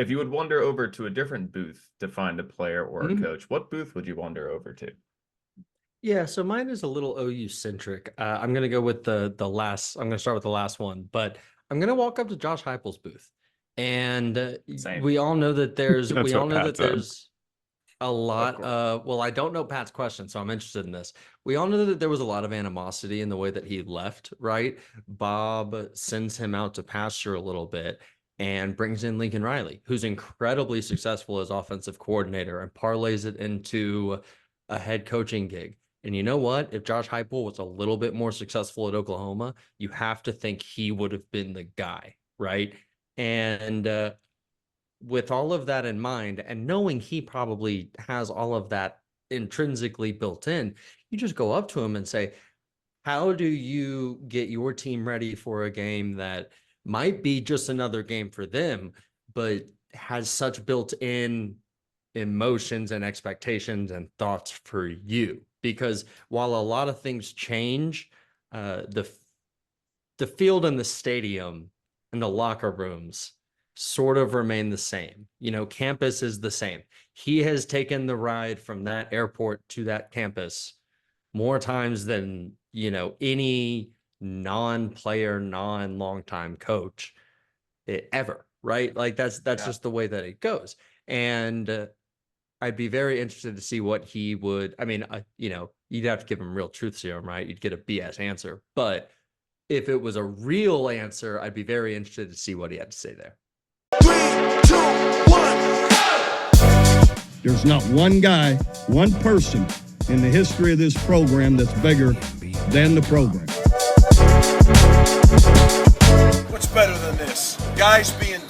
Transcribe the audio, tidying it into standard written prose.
If you would wander over to a different booth to find a player or a coach, what booth would you wander over to? Yeah, so mine is a little OU centric. I'm gonna go with the last. I'm gonna start with the last one, but I'm gonna walk up to Josh Heupel's booth, and we all know that there's That's what Pat said. a lot course. of, well, I don't know Pat's question, so I'm interested in this. We all know that there was a lot of animosity in the way that he left, right? Bob sends him out to pasture a little bit and brings in Lincoln Riley, who's incredibly successful as offensive coordinator, and parlays it into a head coaching gig. And you know what? If Josh Heupel was a little bit more successful at Oklahoma, you have to think he would have been the guy, right? And with all of that in mind, and knowing he probably has all of that intrinsically built in, you just go up to him and say, how do you get your team ready for a game that might be just another game for them, but has such built-in emotions and expectations and thoughts for you? Because while a lot of things change, the field and the stadium and the locker rooms sort of remain the same. You know, campus is the same. He has taken the ride from that airport to that campus more times than, you know, any non-player, non-longtime coach ever, right? Like that's just the way that it goes. And I'd be very interested to see what he would, I mean, you know, you'd have to give him real truth serum, right? You'd get a BS answer. But if it was a real answer, I'd be very interested to see what he had to say there. 3, 2, 1, go! There's not one guy, one person in the history of this program that's bigger than the program. What's better than this? Guys being